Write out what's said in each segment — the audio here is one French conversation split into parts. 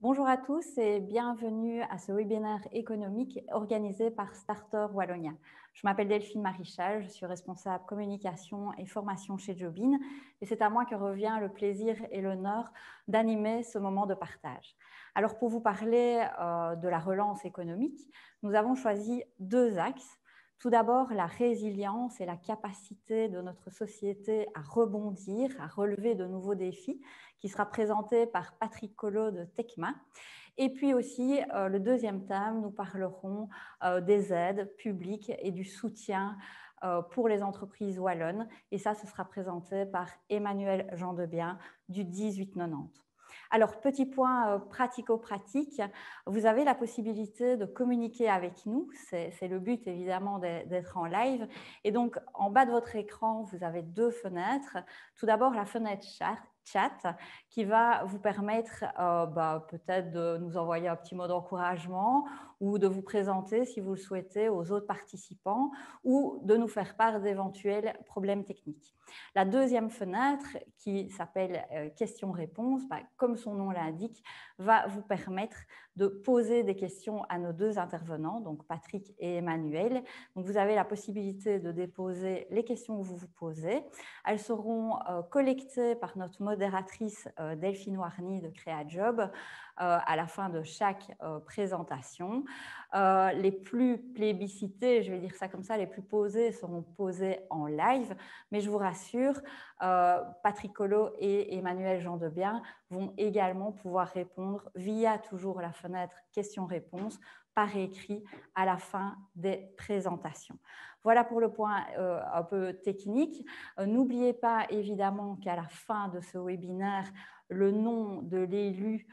Bonjour à tous et bienvenue à ce webinaire économique organisé par Starter Wallonia. Je m'appelle Delphine Marichal, je suis responsable communication et formation chez Jobin et c'est à moi que revient le plaisir et l'honneur d'animer ce moment de partage. Alors pour vous parler de la relance économique, nous avons choisi deux axes. Tout d'abord, la résilience et la capacité de notre société à rebondir, à relever de nouveaux défis, qui sera présenté par Patrick Collot de Tecma. Et puis aussi, le deuxième thème, nous parlerons des aides publiques et du soutien pour les entreprises wallonnes. Et ça, ce sera présenté par Emmanuel Gendebien du 1890. Alors, petit point pratico-pratique, vous avez la possibilité de communiquer avec nous. C'est le but, évidemment, d'être en live. Et donc, en bas de votre écran, vous avez deux fenêtres. Tout d'abord, la fenêtre chat qui va vous permettre peut-être de nous envoyer un petit mot d'encouragement ou de vous présenter, si vous le souhaitez, aux autres participants ou de nous faire part d'éventuels problèmes techniques. La deuxième fenêtre, qui s'appelle questions-réponses, comme son nom l'indique, va vous permettre de poser des questions à nos deux intervenants, donc Patrick et Emmanuel. Donc, vous avez la possibilité de déposer les questions que vous vous posez. Elles seront collectées par notre modératrice Delphine Warny de CréaJob à la fin de chaque présentation. Les plus plébiscités, je vais dire ça comme ça, les plus posées seront posées en live, mais je vous rassure, Patrick Collot et Emmanuel Gendebien vont également pouvoir répondre via toujours la fenêtre questions-réponses par écrit à la fin des présentations. Voilà pour le point un peu technique. N'oubliez pas évidemment qu'à la fin de ce webinaire, le nom de l'élu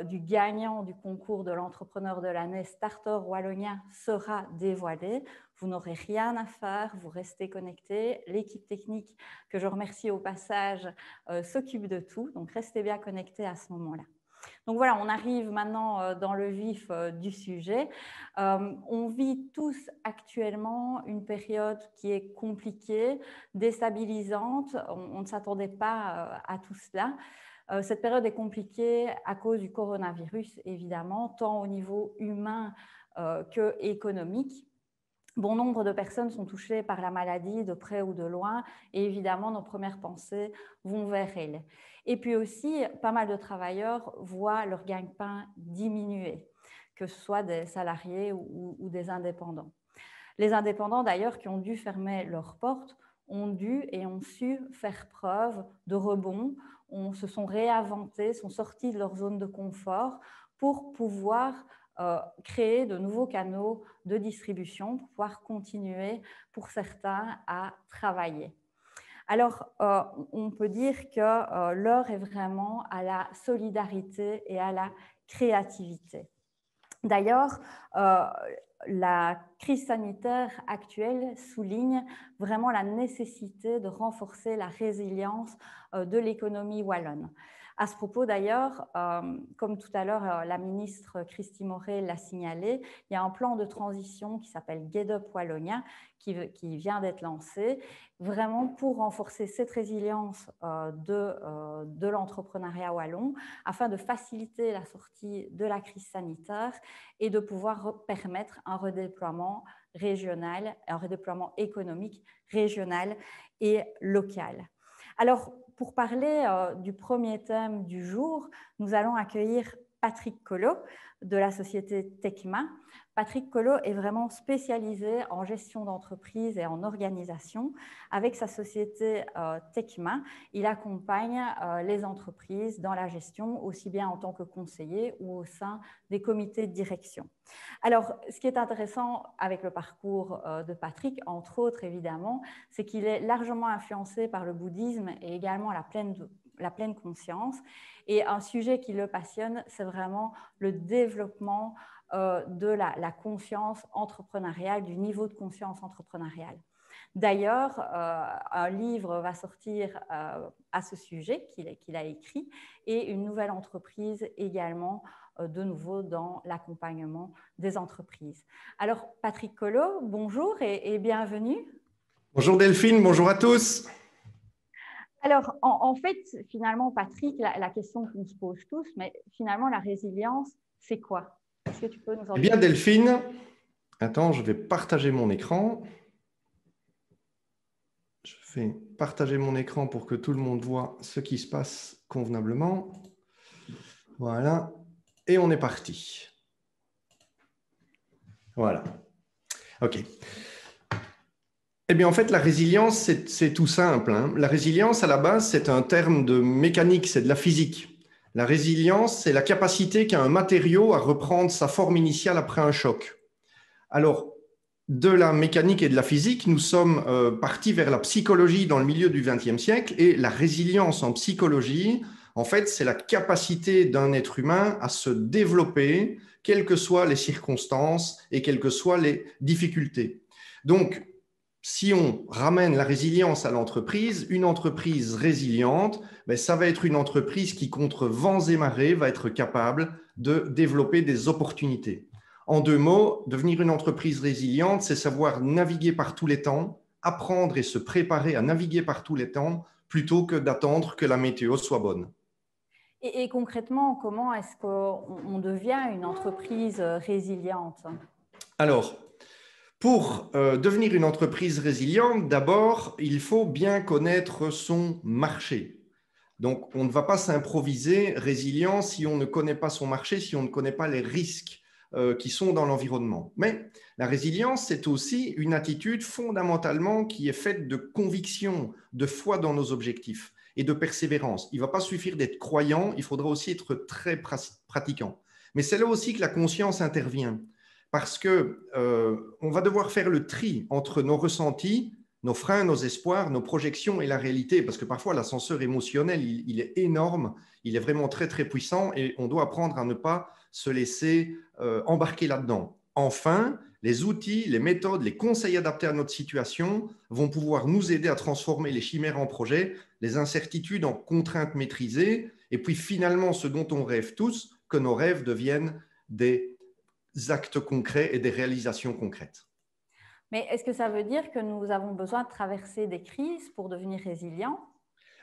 du gagnant du concours de l'entrepreneur de l'année Starter Wallonia sera dévoilé. Vous n'aurez rien à faire, vous restez connectés. L'équipe technique, que je remercie au passage, s'occupe de tout. Donc, restez bien connectés à ce moment-là. Donc voilà, on arrive maintenant dans le vif du sujet. On vit tous actuellement une période qui est compliquée, déstabilisante. On ne s'attendait pas à tout cela. Cette période est compliquée à cause du coronavirus, évidemment, tant au niveau humain qu'économique. Bon nombre de personnes sont touchées par la maladie de près ou de loin et évidemment, nos premières pensées vont vers elles. Et puis aussi, pas mal de travailleurs voient leur gagne-pain diminuer, que ce soit des salariés ou des indépendants. Les indépendants, d'ailleurs, qui ont dû fermer leurs portes, ont dû et ont su faire preuve de rebond, se sont réinventés, sont sortis de leur zone de confort pour pouvoir créer de nouveaux canaux de distribution, pour pouvoir continuer, pour certains, à travailler. Alors, on peut dire que l'heure est vraiment à la solidarité et à la créativité. D'ailleurs, la crise sanitaire actuelle souligne vraiment la nécessité de renforcer la résilience de l'économie wallonne. À ce propos, d'ailleurs, comme tout à l'heure, la ministre Christy Moret l'a signalé, il y a un plan de transition qui s'appelle Get Up Wallonia qui vient d'être lancé, vraiment pour renforcer cette résilience de l'entrepreneuriat wallon, afin de faciliter la sortie de la crise sanitaire et de pouvoir permettre un redéploiement régional, un redéploiement économique régional et local. Alors, pour parler du premier thème du jour, nous allons accueillir Patrick Collot de la société Tecma. Patrick Collot est vraiment spécialisé en gestion d'entreprise et en organisation. Avec sa société Tecma, il accompagne les entreprises dans la gestion, aussi bien en tant que conseiller ou au sein des comités de direction. Alors, ce qui est intéressant avec le parcours de Patrick, entre autres évidemment, c'est qu'il est largement influencé par le bouddhisme et également la pleine conscience. Et un sujet qui le passionne, c'est vraiment le développement de la conscience entrepreneuriale, du niveau de conscience entrepreneuriale. D'ailleurs, un livre va sortir à ce sujet qu'il a écrit et une nouvelle entreprise également, de nouveau dans l'accompagnement des entreprises. Alors, Patrick Collot, bonjour et bienvenue. Bonjour Delphine, bonjour à tous. Alors, en fait, finalement, Patrick, la question qu'on se pose tous, mais finalement, la résilience, c'est quoi? Est-ce que tu peux nous en Eh dire? bien, Delphine, attends, je vais partager mon écran. Je vais partager mon écran pour que tout le monde voit ce qui se passe convenablement. Voilà. Et on est parti. Voilà. OK. Eh bien, en fait, la résilience, c'est tout simple, hein. La résilience, à la base, c'est un terme de mécanique, c'est de la physique. La résilience, c'est la capacité qu'a un matériau à reprendre sa forme initiale après un choc. Alors, de la mécanique et de la physique, nous sommes partis vers la psychologie dans le milieu du XXe siècle, et la résilience en psychologie, en fait, c'est la capacité d'un être humain à se développer, quelles que soient les circonstances et quelles que soient les difficultés. Donc, si on ramène la résilience à l'entreprise, une entreprise résiliente, ben, ça va être une entreprise qui, contre vents et marées, va être capable de développer des opportunités. En deux mots, devenir une entreprise résiliente, c'est savoir naviguer par tous les temps, apprendre et se préparer à naviguer par tous les temps, plutôt que d'attendre que la météo soit bonne. Et concrètement, comment est-ce qu'on devient une entreprise résiliente? Alors, pour devenir une entreprise résiliente, d'abord, il faut bien connaître son marché. Donc, on ne va pas s'improviser résilient si on ne connaît pas son marché, si on ne connaît pas les risques qui sont dans l'environnement. Mais la résilience, c'est aussi une attitude fondamentalement qui est faite de conviction, de foi dans nos objectifs et de persévérance. Il ne va pas suffire d'être croyant, il faudra aussi être très pratiquant. Mais c'est là aussi que la conscience intervient, parce que on va devoir faire le tri entre nos ressentis, nos freins, nos espoirs, nos projections et la réalité, parce que parfois l'ascenseur émotionnel, il est énorme, il est vraiment très très puissant, et on doit apprendre à ne pas se laisser embarquer là-dedans. Enfin, les outils, les méthodes, les conseils adaptés à notre situation vont pouvoir nous aider à transformer les chimères en projets, les incertitudes en contraintes maîtrisées, et puis finalement, ce dont on rêve tous, que nos rêves deviennent des actes concrets et des réalisations concrètes. Mais est-ce que ça veut dire que nous avons besoin de traverser des crises pour devenir résilients?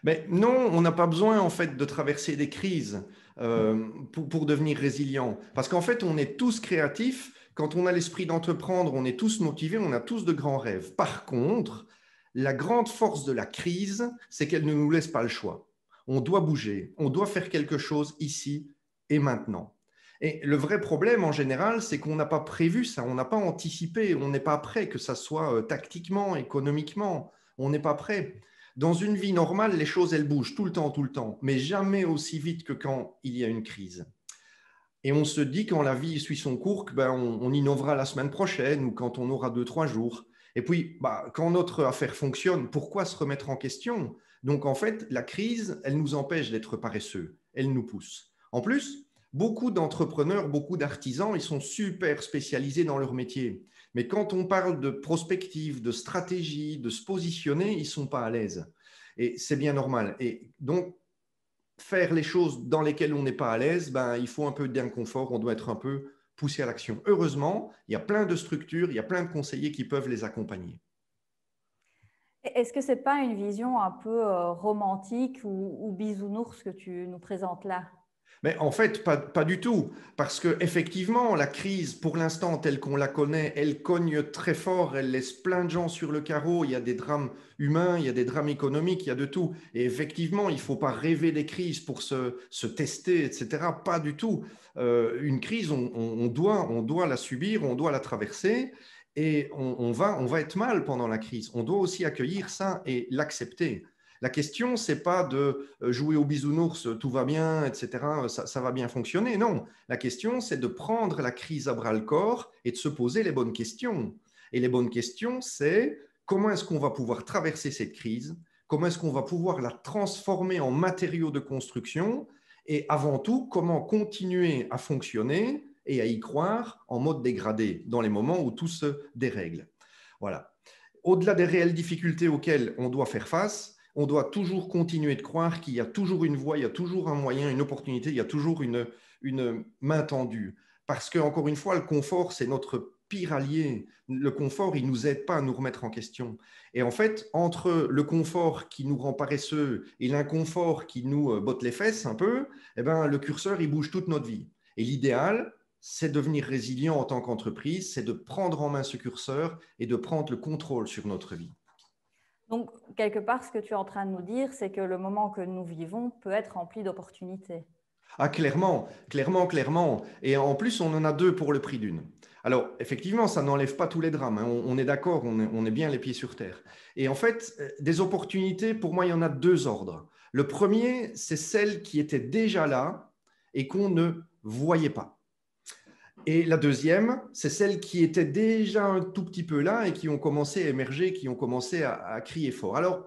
Mais non, on n'a pas besoin en fait de traverser des crises pour devenir résilient. Parce qu'en fait, on est tous créatifs. Quand on a l'esprit d'entreprendre, on est tous motivés, on a tous de grands rêves. Par contre, la grande force de la crise, c'est qu'elle ne nous laisse pas le choix. On doit bouger, on doit faire quelque chose ici et maintenant. Et le vrai problème en général, c'est qu'on n'a pas prévu ça, on n'a pas anticipé, on n'est pas prêt, que ça soit tactiquement, économiquement, on n'est pas prêt. Dans une vie normale, les choses, elles bougent tout le temps, mais jamais aussi vite que quand il y a une crise. Et on se dit, quand la vie suit son cours, que on innovera la semaine prochaine ou quand on aura 2, 3 jours. Et puis, quand notre affaire fonctionne, pourquoi se remettre en question? Donc, en fait, la crise, elle nous empêche d'être paresseux. Elle nous pousse. En plus, beaucoup d'entrepreneurs, beaucoup d'artisans, ils sont super spécialisés dans leur métier. Mais quand on parle de prospective, de stratégie, de se positionner, ils ne sont pas à l'aise. Et c'est bien normal. Et donc, faire les choses dans lesquelles on n'est pas à l'aise, il faut un peu d'inconfort, on doit être un peu poussé à l'action. Heureusement, il y a plein de structures, il y a plein de conseillers qui peuvent les accompagner. Est-ce que ce n'est pas une vision un peu romantique ou bisounours que tu nous présentes là? Mais en fait, pas du tout, parce qu'effectivement, la crise, pour l'instant, telle qu'on la connaît, elle cogne très fort, elle laisse plein de gens sur le carreau, il y a des drames humains, il y a des drames économiques, il y a de tout. Et effectivement, il ne faut pas rêver des crises pour se tester, etc. Pas du tout. Une crise, on doit la subir, on doit la traverser, et on va être mal pendant la crise. On doit aussi accueillir ça et l'accepter. La question, c'est pas de jouer au bisounours, tout va bien, etc., ça va bien fonctionner. Non, la question, c'est de prendre la crise à bras-le-corps et de se poser les bonnes questions. Et les bonnes questions, c'est comment est-ce qu'on va pouvoir traverser cette crise? Comment est-ce qu'on va pouvoir la transformer en matériaux de construction? Et avant tout, comment continuer à fonctionner et à y croire en mode dégradé dans les moments où tout se dérègle. Voilà. Au-delà des réelles difficultés auxquelles on doit faire face, on doit toujours continuer de croire qu'il y a toujours une voie, il y a toujours un moyen, une opportunité, il y a toujours une main tendue. Parce que, encore une fois, le confort, c'est notre pire allié. Le confort, il ne nous aide pas à nous remettre en question. Et en fait, entre le confort qui nous rend paresseux et l'inconfort qui nous botte les fesses un peu, eh ben, le curseur, il bouge toute notre vie. Et l'idéal, c'est devenir résilient en tant qu'entreprise, c'est de prendre en main ce curseur et de prendre le contrôle sur notre vie. Donc, quelque part, ce que tu es en train de nous dire, c'est que le moment que nous vivons peut être rempli d'opportunités. Ah, clairement, clairement, clairement. Et en plus, on en a deux pour le prix d'une. Alors, effectivement, ça n'enlève pas tous les drames, hein. On est d'accord, on est bien les pieds sur terre. Et en fait, des opportunités, pour moi, il y en a deux ordres. Le premier, c'est celles qui étaient déjà là et qu'on ne voyait pas. Et la deuxième, c'est celles qui étaient déjà un tout petit peu là et qui ont commencé à émerger, qui ont commencé à crier fort. Alors,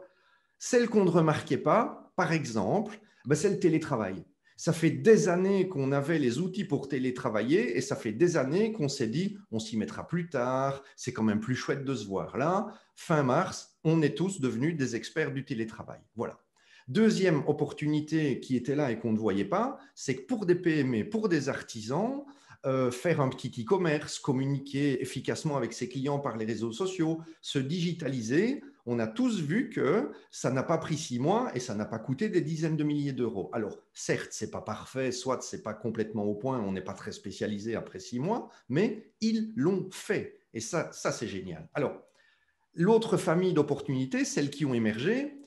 celles qu'on ne remarquait pas, par exemple, c'est le télétravail. Ça fait des années qu'on avait les outils pour télétravailler et ça fait des années qu'on s'est dit on s'y mettra plus tard, c'est quand même plus chouette de se voir. Là, fin mars, on est tous devenus des experts du télétravail. Voilà. Deuxième opportunité qui était là et qu'on ne voyait pas, c'est que pour des PME, pour des artisans, faire un petit e-commerce, communiquer efficacement avec ses clients par les réseaux sociaux, se digitaliser, on a tous vu que ça n'a pas pris 6 mois et ça n'a pas coûté des dizaines de milliers d'euros. Alors, certes, ce n'est pas parfait, soit ce n'est pas complètement au point, on n'est pas très spécialisé après 6 mois, mais ils l'ont fait. Et ça c'est génial. Alors, l'autre famille d'opportunités, celles qui ont émergé,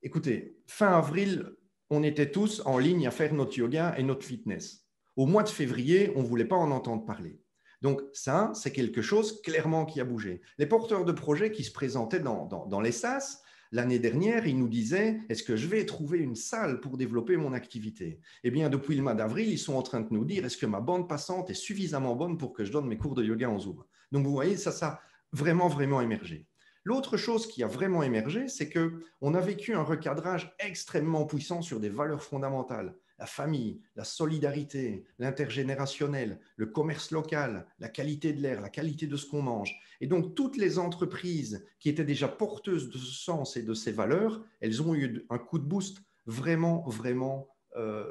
écoutez, fin avril, on était tous en ligne à faire notre yoga et notre fitness. Au mois de février, on ne voulait pas en entendre parler. Donc ça, c'est quelque chose clairement qui a bougé. Les porteurs de projets qui se présentaient dans les SAS, l'année dernière, ils nous disaient « Est-ce que je vais trouver une salle pour développer mon activité ?» Eh bien, depuis le mois d'avril, ils sont en train de nous dire « Est-ce que ma bande passante est suffisamment bonne pour que je donne mes cours de yoga en Zoom ?» Donc, vous voyez, ça a vraiment, vraiment émergé. L'autre chose qui a vraiment émergé, c'est qu'on a vécu un recadrage extrêmement puissant sur des valeurs fondamentales. La famille, la solidarité, l'intergénérationnel, le commerce local, la qualité de l'air, la qualité de ce qu'on mange. Et donc, toutes les entreprises qui étaient déjà porteuses de ce sens et de ces valeurs, elles ont eu un coup de boost vraiment, vraiment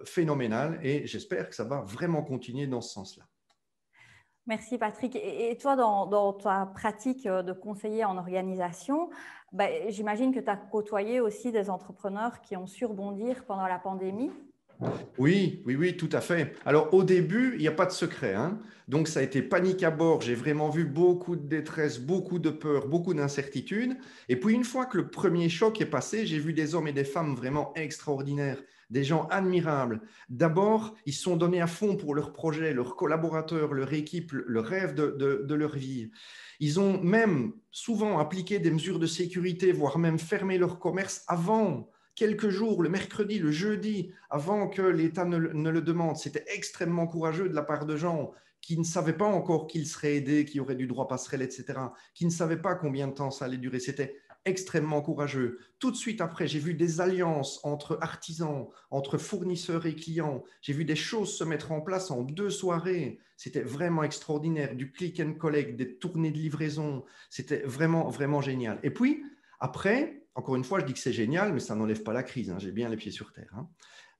phénoménal. Et j'espère que ça va vraiment continuer dans ce sens-là. Merci Patrick. Et toi, dans ta pratique de conseiller en organisation, j'imagine que tu as côtoyé aussi des entrepreneurs qui ont su rebondir pendant la pandémie. Oui, oui, oui, tout à fait. Alors au début, il n'y a pas de secret, hein. Donc ça a été panique à bord. J'ai vraiment vu beaucoup de détresse, beaucoup de peur, beaucoup d'incertitude. Et puis une fois que le premier choc est passé, j'ai vu des hommes et des femmes vraiment extraordinaires, des gens admirables. D'abord, ils se sont donnés à fond pour leur projet, leurs collaborateurs, leur équipe, le rêve de leur vie. Ils ont même souvent appliqué des mesures de sécurité, voire même fermé leur commerce avant quelques jours, le mercredi, le jeudi, avant que l'État ne le demande. C'était extrêmement courageux de la part de gens qui ne savaient pas encore qu'ils seraient aidés, qui auraient du droit passerelle, etc., qui ne savaient pas combien de temps ça allait durer. C'était extrêmement courageux. Tout de suite après, j'ai vu des alliances entre artisans, entre fournisseurs et clients. J'ai vu des choses se mettre en place en 2 soirées. C'était vraiment extraordinaire. Du click and collect, des tournées de livraison. C'était vraiment, vraiment génial. Et puis, après, encore une fois, je dis que c'est génial, mais ça n'enlève pas la crise, hein. J'ai bien les pieds sur terre, hein.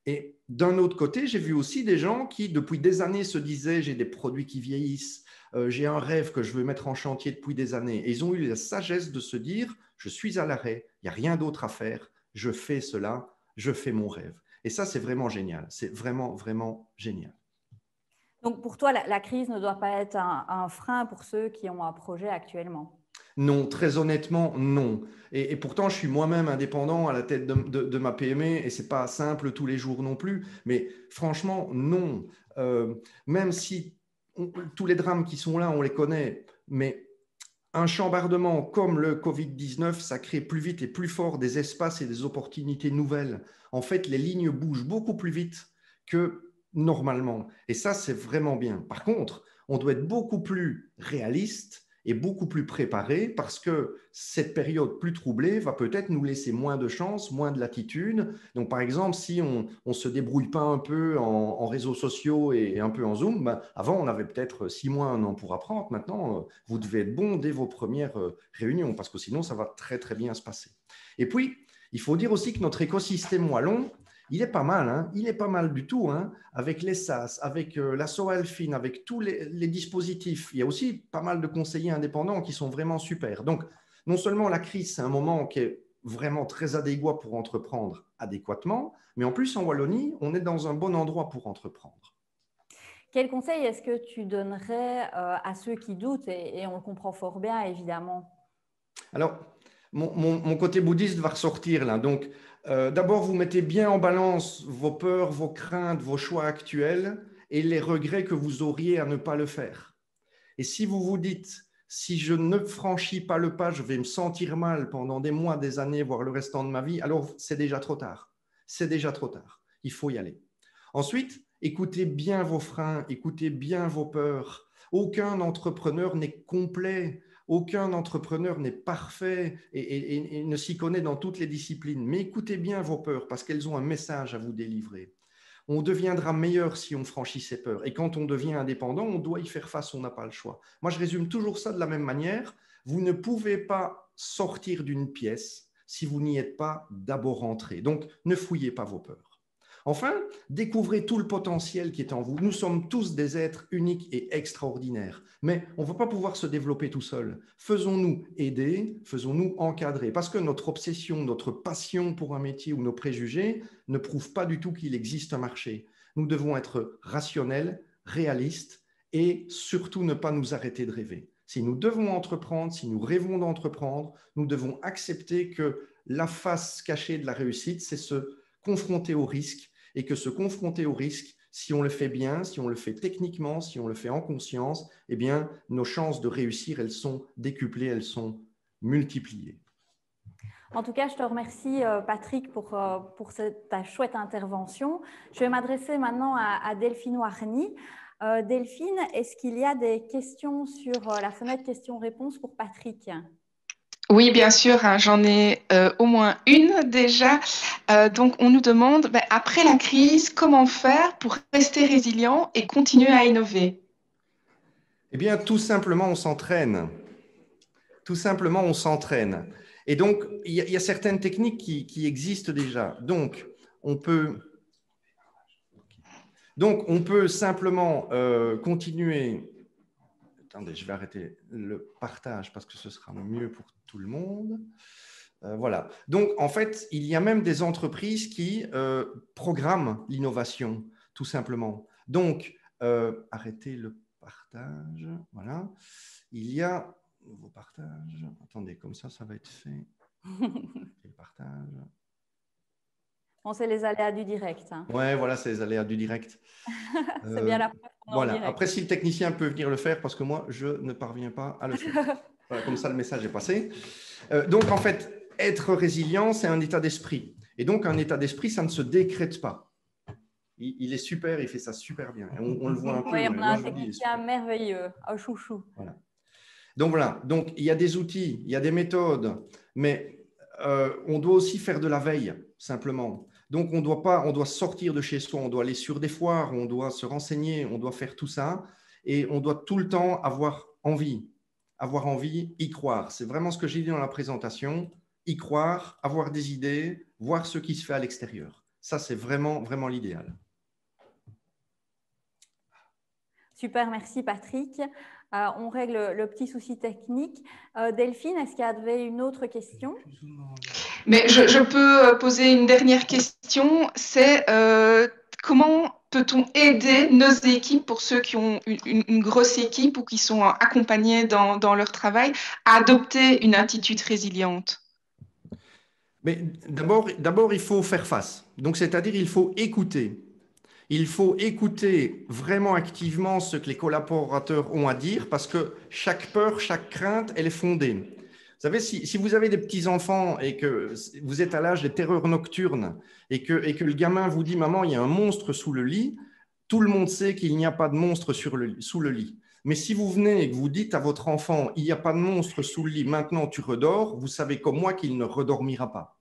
Et d'un autre côté, j'ai vu aussi des gens qui, depuis des années, se disaient « j'ai des produits qui vieillissent, j'ai un rêve que je veux mettre en chantier depuis des années ». Et ils ont eu la sagesse de se dire « je suis à l'arrêt, il n'y a rien d'autre à faire, je fais cela, je fais mon rêve ». Et ça, c'est vraiment génial. C'est vraiment, vraiment génial. Donc, pour toi, la crise ne doit pas être un frein pour ceux qui ont un projet actuellement? Non, très honnêtement, non. Et pourtant, je suis moi-même indépendant à la tête de ma PME et ce n'est pas simple tous les jours non plus. Mais franchement, non. Même si tous les drames qui sont là, on les connaît, mais un chambardement comme le Covid-19, ça crée plus vite et plus fort des espaces et des opportunités nouvelles. En fait, les lignes bougent beaucoup plus vite que normalement. Et ça, c'est vraiment bien. Par contre, on doit être beaucoup plus réaliste et beaucoup plus préparé parce que cette période plus troublée va peut-être nous laisser moins de chance, moins de latitude. Donc, par exemple, si on ne se débrouille pas un peu en réseaux sociaux et un peu en Zoom, avant, on avait peut-être 6 mois, 1 an pour apprendre. Maintenant, vous devez être bon dès vos premières réunions parce que sinon, ça va très, très bien se passer. Et puis, il faut dire aussi que notre écosystème wallon, Il est pas mal, hein, il est pas mal du tout, hein, avec les SAS, avec la SOALFIN, avec tous les dispositifs. Il y a aussi pas mal de conseillers indépendants qui sont vraiment super. Donc, non seulement la crise, c'est un moment qui est vraiment très adéquat pour entreprendre adéquatement, mais en plus, en Wallonie, on est dans un bon endroit pour entreprendre. Quel conseil est-ce que tu donnerais à ceux qui doutent et on le comprend fort bien, évidemment? Alors, mon côté bouddhiste va ressortir là. Donc, d'abord, vous mettez bien en balance vos peurs, vos craintes, vos choix actuels et les regrets que vous auriez à ne pas le faire. Et si vous vous dites, si je ne franchis pas le pas, je vais me sentir mal pendant des mois, des années, voire le restant de ma vie, alors c'est déjà trop tard. C'est déjà trop tard. Il faut y aller. Ensuite, écoutez bien vos freins, écoutez bien vos peurs. Aucun entrepreneur n'est complet. Aucun entrepreneur n'est parfait et ne s'y connaît dans toutes les disciplines. Mais écoutez bien vos peurs parce qu'elles ont un message à vous délivrer. On deviendra meilleur si on franchit ses peurs. Et quand on devient indépendant, on doit y faire face, on n'a pas le choix. Moi, je résume toujours ça de la même manière. Vous ne pouvez pas sortir d'une pièce si vous n'y êtes pas d'abord entré. Donc, ne fouillez pas vos peurs. Enfin, découvrez tout le potentiel qui est en vous. Nous sommes tous des êtres uniques et extraordinaires, mais on ne va pas pouvoir se développer tout seul. Faisons-nous aider, faisons-nous encadrer, parce que notre obsession, notre passion pour un métier ou nos préjugés ne prouvent pas du tout qu'il existe un marché. Nous devons être rationnels, réalistes et surtout ne pas nous arrêter de rêver. Si nous devons entreprendre, si nous rêvons d'entreprendre, nous devons accepter que la face cachée de la réussite, c'est se confronter au risque et que se confronter au risque, si on le fait bien, si on le fait techniquement, si on le fait en conscience, eh bien, nos chances de réussir, elles sont décuplées, elles sont multipliées. En tout cas, je te remercie, Patrick, pour ta chouette intervention. Je vais m'adresser maintenant à Delphine Warny. Delphine, est-ce qu'il y a des questions sur la fenêtre questions-réponses pour Patrick? Oui, bien sûr, hein, j'en ai au moins une déjà. Donc, on nous demande, après la crise, comment faire pour rester résilient et continuer à innover? Eh bien, tout simplement, on s'entraîne. Tout simplement, on s'entraîne. Et donc, il y a certaines techniques qui existent déjà. Donc, on peut simplement continuer. Attendez, je vais arrêter le partage parce que ce sera mieux pour tout le monde. Voilà. Donc, en fait, il y a même des entreprises qui programment l'innovation, tout simplement. Donc, arrêtez le partage. Voilà. Il y a nouveau partage. Attendez, comme ça va être fait. Le partage. On sait les aléas du direct. Hein. Ouais, voilà, c'est les aléas du direct. C'est bien la preuve qu'on est en voilà. direct. Après, si le technicien peut venir le faire, parce que moi, je ne parviens pas à le faire. Voilà, comme ça, le message est passé. Donc, en fait, être résilient, c'est un état d'esprit. Et donc, un état d'esprit, ça ne se décrète pas. Il est super, il fait ça super bien. Et on le voit un peu. Oui, on a un moi, technicien merveilleux, un chouchou. Voilà. Donc, voilà. Donc, il y a des outils, il y a des méthodes, mais on doit aussi faire de la veille, simplement. Donc, on doit sortir de chez soi, on doit aller sur des foires, on doit se renseigner, on doit faire tout ça. Et on doit tout le temps avoir envie, y croire. C'est vraiment ce que j'ai dit dans la présentation. Y croire, avoir des idées, voir ce qui se fait à l'extérieur. Ça, c'est vraiment, vraiment l'idéal. Super, merci Patrick. On règle le petit souci technique. Delphine, est-ce qu'il y avait une autre question? Mais je peux poser une dernière question. C'est comment peut-on aider nos équipes, pour ceux qui ont une grosse équipe ou qui sont accompagnés dans leur travail, à adopter une attitude résiliente? Mais d'abord, il faut faire face. Donc, c'est-à-dire, il faut écouter. Il faut écouter vraiment activement ce que les collaborateurs ont à dire parce que chaque peur, chaque crainte, elle est fondée. Vous savez, si vous avez des petits-enfants et que vous êtes à l'âge des terreurs nocturnes et que le gamin vous dit « Maman, il y a un monstre sous le lit », tout le monde sait qu'il n'y a pas de monstre sous le lit. Mais si vous venez et que vous dites à votre enfant « Il n'y a pas de monstre sous le lit, maintenant tu redors », vous savez comme moi qu'il ne redormira pas.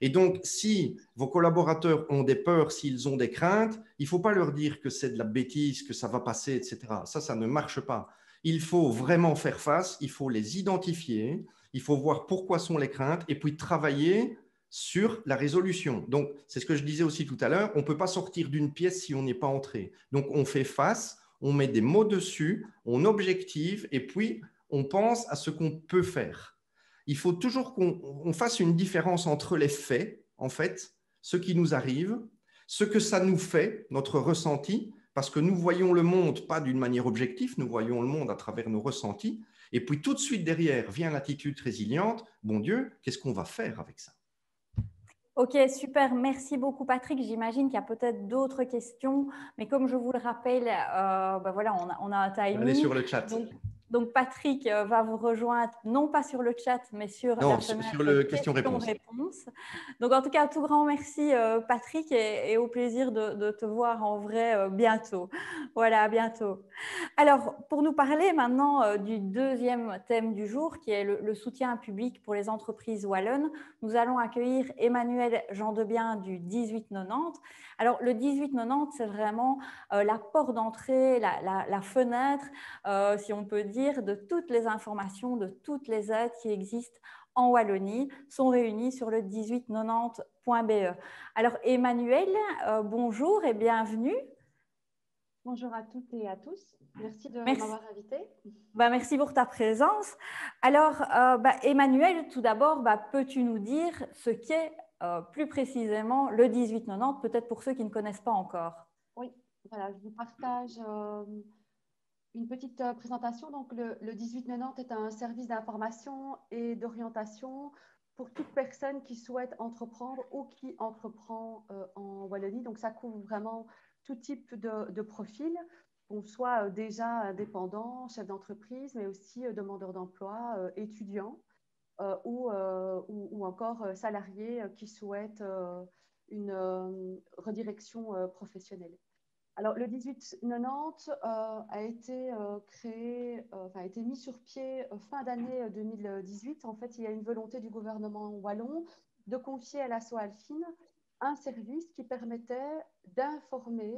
Et donc, si vos collaborateurs ont des peurs, s'ils ont des craintes, il ne faut pas leur dire que c'est de la bêtise, que ça va passer, etc. Ça ne marche pas. Il faut vraiment faire face, il faut les identifier, il faut voir pourquoi sont les craintes et puis travailler sur la résolution. Donc, c'est ce que je disais aussi tout à l'heure, on ne peut pas sortir d'une pièce si on n'est pas entré. Donc, on fait face, on met des mots dessus, on objective et puis on pense à ce qu'on peut faire. Il faut toujours qu'on fasse une différence entre les faits, en fait, ce qui nous arrive, ce que ça nous fait, notre ressenti, parce que nous voyons le monde pas d'une manière objective, nous voyons le monde à travers nos ressentis, et puis tout de suite derrière vient l'attitude résiliente. Bon Dieu, qu'est-ce qu'on va faire avec ça? Ok, super. Merci beaucoup, Patrick. J'imagine qu'il y a peut-être d'autres questions, mais comme je vous le rappelle, ben voilà, on a un timing. Allez sur le chat. Donc Patrick va vous rejoindre, non pas sur le chat, mais sur la fenêtre sur le question-réponse. Donc en tout cas, tout grand merci, Patrick, et au plaisir de te voir en vrai bientôt. Voilà, à bientôt. Alors, pour nous parler maintenant du deuxième thème du jour, qui est le soutien public pour les entreprises wallonnes, nous allons accueillir Emmanuel Gendebien du 1890. Alors, le 1890, c'est vraiment la porte d'entrée, la fenêtre, si on peut dire, de toutes les informations, de toutes les aides qui existent en Wallonie, sont réunies sur le 1890.be. Alors, Emmanuel, bonjour et bienvenue. Bonjour à toutes et à tous. Merci de m'avoir invité. Merci pour ta présence. Alors, Emmanuel, tout d'abord, peux-tu nous dire ce qu'est plus précisément le 1890, peut-être pour ceux qui ne connaissent pas encore? Oui, voilà, je vous partage une petite présentation. Donc, le 1890 est un service d'information et d'orientation pour toute personne qui souhaite entreprendre ou qui entreprend en Wallonie. Donc, ça couvre vraiment tout type de profil, qu'on soit déjà indépendant, chef d'entreprise, mais aussi demandeur d'emploi, étudiant ou encore salarié qui souhaite une redirection professionnelle. Alors, le 1890 a été a été mis sur pied fin d'année 2018. En fait, il y a une volonté du gouvernement wallon de confier à l'asso Alfin un service qui permettait d'informer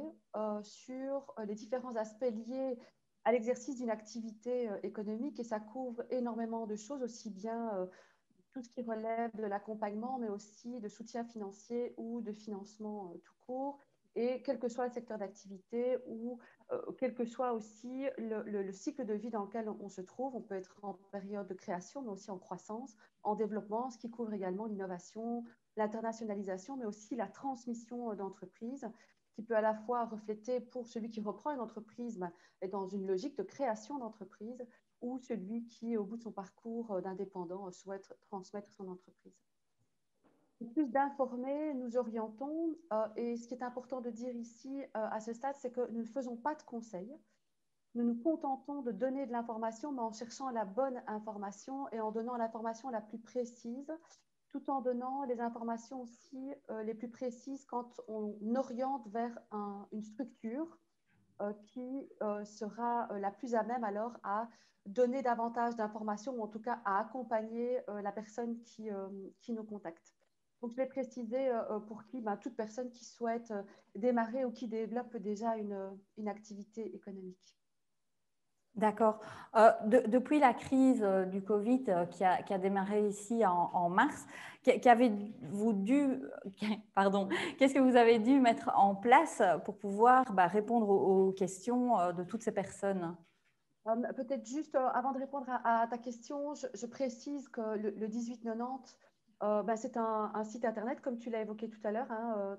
sur les différents aspects liés à l'exercice d'une activité économique, et ça couvre énormément de choses, aussi bien tout ce qui relève de l'accompagnement, mais aussi de soutien financier ou de financement tout court. Et quel que soit le secteur d'activité ou quel que soit aussi le cycle de vie dans lequel on se trouve, on peut être en période de création, mais aussi en croissance, en développement, ce qui couvre également l'innovation, l'internationalisation, mais aussi la transmission d'entreprise, qui peut à la fois refléter pour celui qui reprend une entreprise, est dans une logique de création d'entreprise, ou celui qui, au bout de son parcours d'indépendant, souhaite transmettre son entreprise. Plus d'informer, nous orientons, et ce qui est important de dire ici à ce stade, c'est que nous ne faisons pas de conseils. Nous nous contentons de donner de l'information, mais en cherchant la bonne information et en donnant l'information la plus précise, tout en donnant les informations aussi les plus précises quand on oriente vers une structure qui sera la plus à même alors à donner davantage d'informations, ou en tout cas à accompagner la personne qui nous contacte. Donc, je l'ai précisé pour qui, toute personne qui souhaite démarrer ou qui développe déjà une activité économique. D'accord. Depuis la crise du Covid qui a démarré ici en mars, qu'est-ce que vous avez dû mettre en place pour pouvoir répondre aux questions de toutes ces personnes? Peut-être juste avant de répondre à ta question, je précise que le 1890, c'est un site internet, comme tu l'as évoqué tout à l'heure,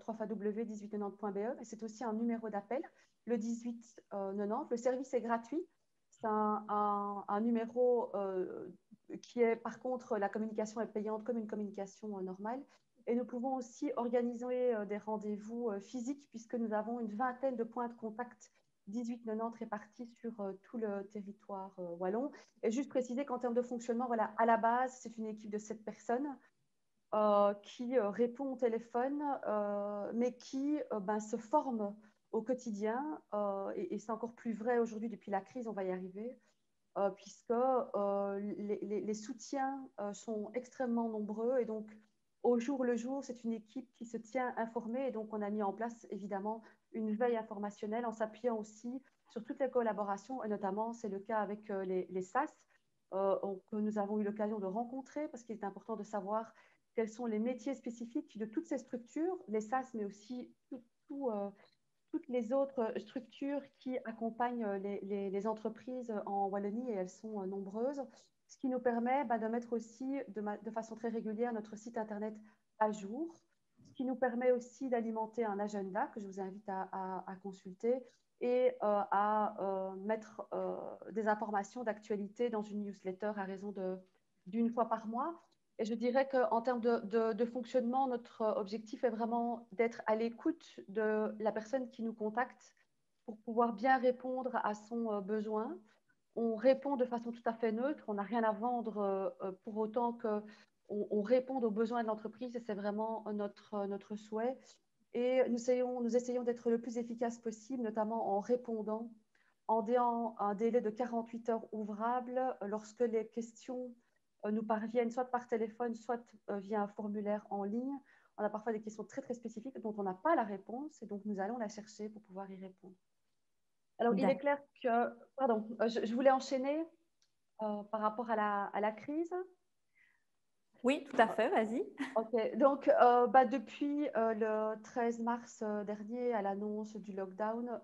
www.1890.be, et c'est aussi un numéro d'appel, le 1890. Le service est gratuit. C'est un numéro qui est, par contre, la communication est payante comme une communication normale. Et nous pouvons aussi organiser des rendez-vous physiques, puisque nous avons une vingtaine de points de contact 1890 répartis sur tout le territoire wallon. Et juste préciser qu'en termes de fonctionnement, voilà, à la base, c'est une équipe de 7 personnes qui répond au téléphone, mais qui se forme au quotidien. Et c'est encore plus vrai aujourd'hui depuis la crise, on va y arriver, puisque les soutiens sont extrêmement nombreux. Et donc, au jour le jour, c'est une équipe qui se tient informée. Et donc, on a mis en place, évidemment, une veille informationnelle en s'appuyant aussi sur toutes les collaborations. Et notamment, c'est le cas avec les SAS, que nous avons eu l'occasion de rencontrer, parce qu'il est important de savoir quels sont les métiers spécifiques de toutes ces structures, les SAS, mais aussi toutes les autres structures qui accompagnent les entreprises en Wallonie, et elles sont nombreuses, ce qui nous permet de mettre aussi de façon très régulière notre site Internet à jour, ce qui nous permet aussi d'alimenter un agenda que je vous invite à consulter et à mettre des informations d'actualité dans une newsletter à raison d'une fois par mois. Et je dirais qu'en termes de fonctionnement, notre objectif est vraiment d'être à l'écoute de la personne qui nous contacte pour pouvoir bien répondre à son besoin. On répond de façon tout à fait neutre, on n'a rien à vendre pour autant qu'on réponde aux besoins de l'entreprise, et c'est vraiment notre souhait. Et nous essayons d'être le plus efficace possible, notamment en répondant en un délai de 48 heures ouvrables lorsque les questions nous parviennent soit par téléphone, soit via un formulaire en ligne. On a parfois des questions très, très spécifiques dont on n'a pas la réponse, et donc nous allons la chercher pour pouvoir y répondre. Alors, il est clair que… Pardon, je voulais enchaîner par rapport à la crise. Oui, tout à fait, vas-y. Ok, donc depuis le 13 mars dernier, à l'annonce du lockdown,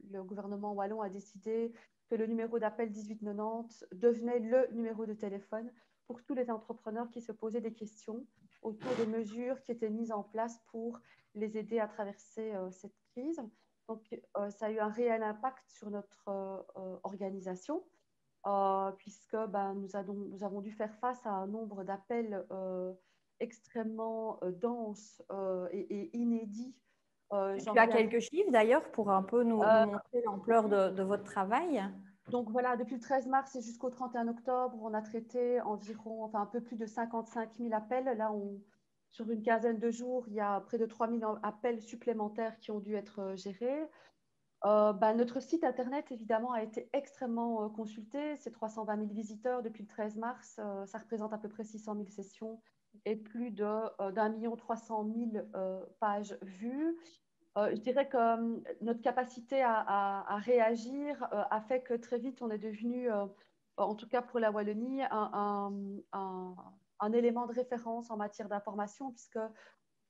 le gouvernement wallon a décidé que le numéro d'appel 1890 devenait le numéro de téléphone pour tous les entrepreneurs qui se posaient des questions autour des mesures qui étaient mises en place pour les aider à traverser cette crise. Donc, ça a eu un réel impact sur notre organisation. Puisque nous avons dû faire face à un nombre d'appels extrêmement denses et inédits. Tu as quelques chiffres d'ailleurs pour un peu nous montrer l'ampleur de votre travail? Donc voilà, depuis le 13 mars et jusqu'au 31 octobre, on a traité environ, un peu plus de 55 000 appels. Là, sur une quinzaine de jours, il y a près de 3 000 appels supplémentaires qui ont dû être gérés. Notre site Internet, évidemment, a été extrêmement consulté. C'est 320 000 visiteurs depuis le 13 mars. Ça représente à peu près 600 000 sessions et plus d'1 300 000 pages vues. Je dirais que notre capacité à réagir a fait que très vite, on est devenu, en tout cas pour la Wallonie, un élément de référence en matière d'information, puisque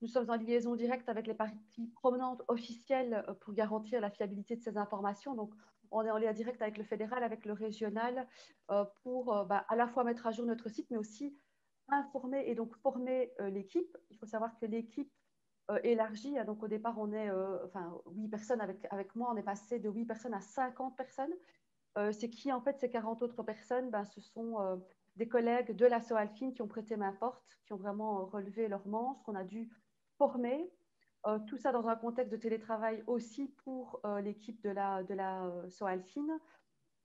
nous sommes en liaison directe avec les parties prenantes officielles pour garantir la fiabilité de ces informations. Donc, on est en lien direct avec le fédéral, avec le régional, pour à la fois mettre à jour notre site, mais aussi informer et donc former l'équipe. Il faut savoir que l'équipe élargie, donc au départ, on est 8 personnes avec moi, on est passé de 8 personnes à 50 personnes. C'est qui, en fait, ces 40 autres personnes? Ce sont des collègues de l'asso Alfine qui ont prêté main forte, qui ont vraiment relevé leurs manches, qu'on a dû former. Tout ça dans un contexte de télétravail aussi pour l'équipe de la Alfine.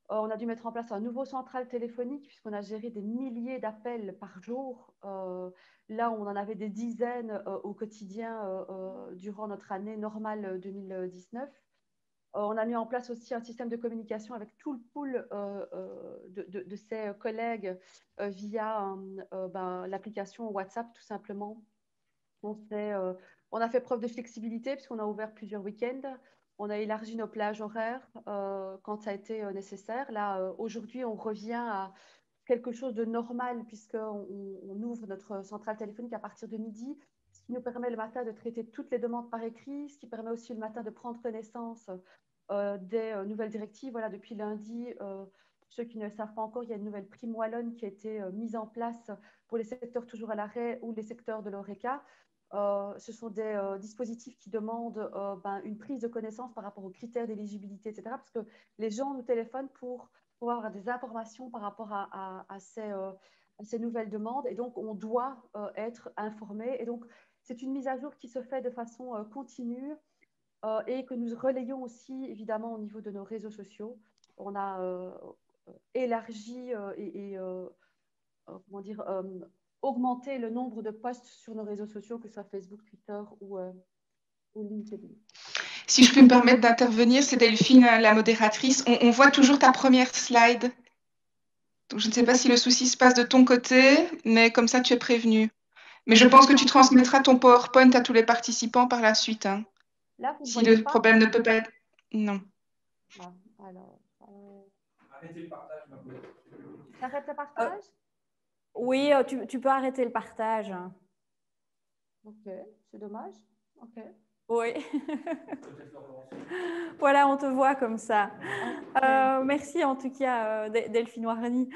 On a dû mettre en place un nouveau central téléphonique puisqu'on a géré des milliers d'appels par jour. Là, on en avait des dizaines au quotidien durant notre année normale 2019. On a mis en place aussi un système de communication avec tout le pool de ses collègues via l'application WhatsApp, tout simplement. On a fait preuve de flexibilité puisqu'on a ouvert plusieurs week-ends. On a élargi nos plages horaires quand ça a été nécessaire. Là, aujourd'hui, on revient à quelque chose de normal puisqu'on ouvre notre centrale téléphonique à partir de midi, ce qui nous permet le matin de traiter toutes les demandes par écrit, ce qui permet aussi le matin de prendre connaissance des nouvelles directives. Voilà, depuis lundi, pour ceux qui ne le savent pas encore, il y a une nouvelle prime wallonne qui a été mise en place pour les secteurs toujours à l'arrêt ou les secteurs de l'ORECA. Ce sont des dispositifs qui demandent une prise de connaissance par rapport aux critères d'éligibilité, etc. Parce que les gens nous téléphonent pour avoir des informations par rapport à ces nouvelles demandes. Et donc, on doit être informé. Et donc, c'est une mise à jour qui se fait de façon continue et que nous relayons aussi, évidemment, au niveau de nos réseaux sociaux. On a élargi augmenter le nombre de posts sur nos réseaux sociaux, que ce soit Facebook, Twitter ou LinkedIn. Si je peux me permettre d'intervenir, c'est Delphine, la modératrice. On voit toujours ta première slide. Donc, je ne sais pas si le souci se passe de ton côté, mais comme ça, tu es prévenu. Mais je pense que tu transmettras ton PowerPoint à tous les participants par la suite. Hein. Là, vous si le problème ne peut pas être… Non. Ah, alors, Arrêtez le partage maintenant. J'arrête le partage? Oui, tu peux arrêter le partage. Ok, c'est dommage. Ok. Oui. Voilà, on te voit comme ça. Merci en tout cas, Delphine Warny.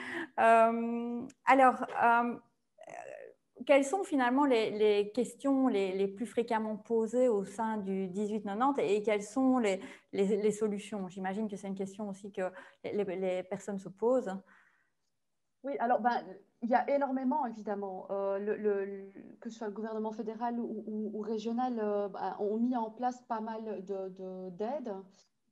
Quelles sont finalement les questions les plus fréquemment posées au sein du 1890 et quelles sont les solutions? J'imagine que c'est une question aussi que les personnes se posent. Oui, alors il y a énormément, évidemment. Que ce soit le gouvernement fédéral ou régional, ont mis en place pas mal d'aides.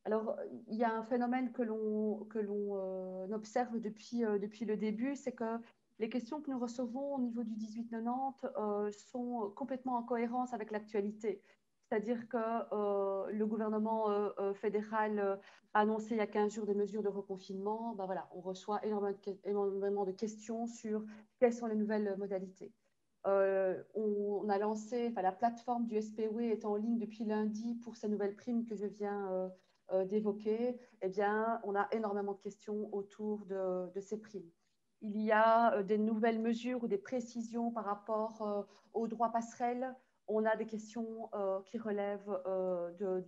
Alors, il y a un phénomène que l'on observe depuis le début, c'est que les questions que nous recevons au niveau du 1890 sont complètement en cohérence avec l'actualité. C'est-à-dire que le gouvernement fédéral a annoncé il y a 15 jours des mesures de reconfinement. Ben voilà, on reçoit énormément de questions sur quelles sont les nouvelles modalités. On a lancé, la plateforme du SPOE est en ligne depuis lundi pour ces nouvelles primes que je viens d'évoquer. Eh bien, on a énormément de questions autour de ces primes. Il y a des nouvelles mesures ou des précisions par rapport aux droits passerelles. On a des questions qui relèvent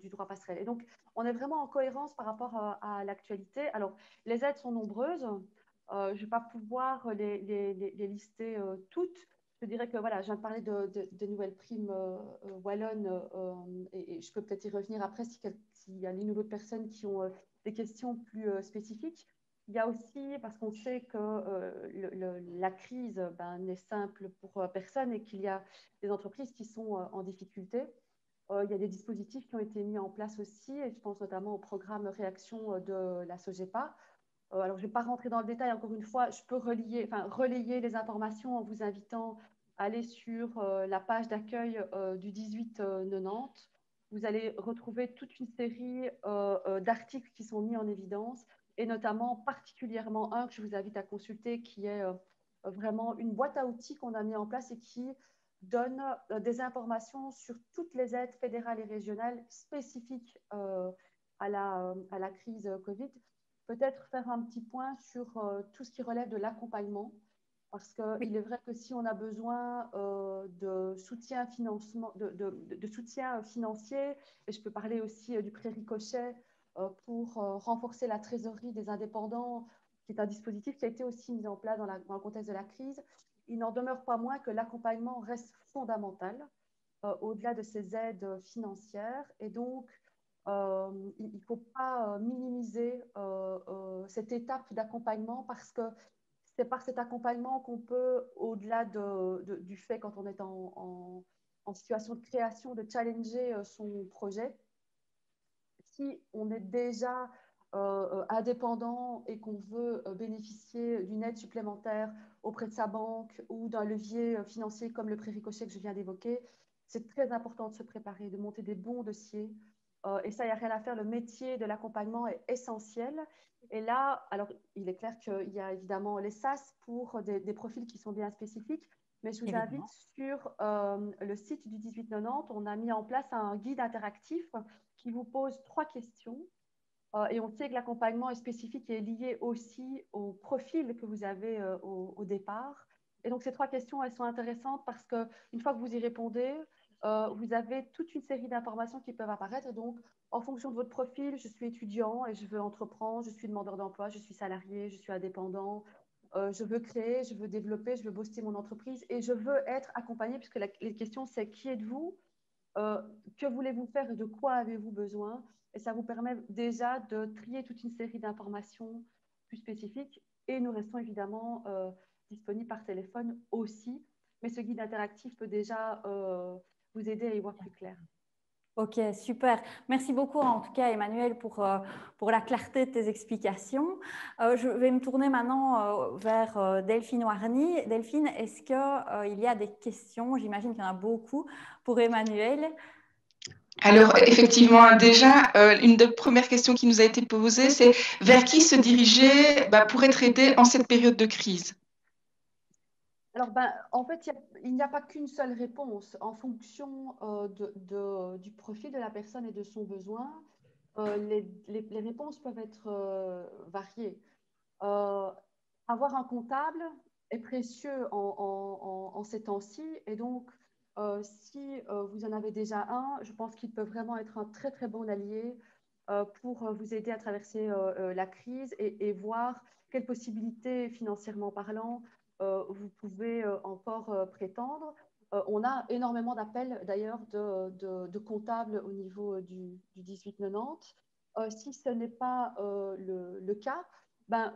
du droit passerelle. Et donc, on est vraiment en cohérence par rapport à l'actualité. Alors, les aides sont nombreuses. Je ne vais pas pouvoir les lister toutes. Je dirais que voilà, je viens de parler de nouvelles primes wallonnes et je peux peut-être y revenir après s'il y a l'une ou l'autre personne qui ont des questions plus spécifiques. Il y a aussi, parce qu'on sait que la crise n'est simple pour personne et qu'il y a des entreprises qui sont en difficulté. Il y a des dispositifs qui ont été mis en place aussi, et je pense notamment au programme Réaction de la SOGEPA. Alors, je ne vais pas rentrer dans le détail, encore une fois, je peux relayer les informations en vous invitant à aller sur la page d'accueil du 1890. Vous allez retrouver toute une série d'articles qui sont mis en évidence, et notamment particulièrement un que je vous invite à consulter, qui est vraiment une boîte à outils qu'on a mis en place et qui donne des informations sur toutes les aides fédérales et régionales spécifiques à la crise Covid. Peut-être faire un petit point sur tout ce qui relève de l'accompagnement, parce qu'il est vrai que si on a besoin de soutien financier, et je peux parler aussi du prêt ricochet pour renforcer la trésorerie des indépendants, qui est un dispositif qui a été aussi mis en place dans le contexte de la crise, il n'en demeure pas moins que l'accompagnement reste fondamental au-delà de ces aides financières. Et donc, il ne faut pas minimiser cette étape d'accompagnement, parce que c'est par cet accompagnement qu'on peut, au-delà du fait quand on est en situation de création, de challenger son projet. Si on est déjà indépendant et qu'on veut bénéficier d'une aide supplémentaire auprès de sa banque ou d'un levier financier comme le prêt ricochet que je viens d'évoquer, c'est très important de se préparer, de monter des bons dossiers. Et ça, il n'y a rien à faire. Le métier de l'accompagnement est essentiel. Et là, alors, il est clair qu'il y a évidemment les SAS pour des profils qui sont bien spécifiques. Mais je vous invite sur le site du 1890. On a mis en place un guide interactif qui vous pose 3 questions. Et on sait que l'accompagnement est spécifique et est lié aussi au profil que vous avez au départ. Et donc, ces 3 questions, elles sont intéressantes parce qu'une fois que vous y répondez, vous avez toute une série d'informations qui peuvent apparaître. Et donc, en fonction de votre profil, je suis étudiant et je veux entreprendre, je suis demandeur d'emploi, je suis salarié, je suis indépendant, je veux créer, je veux développer, je veux booster mon entreprise et je veux être accompagné, puisque les questions, c'est qui êtes-vous, que voulez-vous faire et de quoi avez-vous besoin? Et ça vous permet déjà de trier toute une série d'informations plus spécifiques. Et nous restons évidemment disponibles par téléphone aussi. Mais ce guide interactif peut déjà vous aider à y voir plus clair. Ok, super. Merci beaucoup en tout cas Emmanuel pour la clarté de tes explications. Je vais me tourner maintenant vers Delphine Warny. Delphine, est-ce qu'il y a des questions? J'imagine qu'il y en a beaucoup pour Emmanuel. Alors, effectivement, déjà, une des premières questions qui nous a été posée, c'est vers qui se diriger pour être aidé en cette période de crise? Alors, en fait, il n'y a pas qu'une seule réponse. En fonction du profil de la personne et de son besoin, les réponses peuvent être variées. Avoir un comptable est précieux en ces temps-ci, et donc Si vous en avez déjà un, je pense qu'il peut vraiment être un très très bon allié pour vous aider à traverser la crise et voir quelles possibilités financièrement parlant vous pouvez encore prétendre. On a énormément d'appels d'ailleurs de comptables au niveau du 1890. Si ce n'est pas le cas, ben,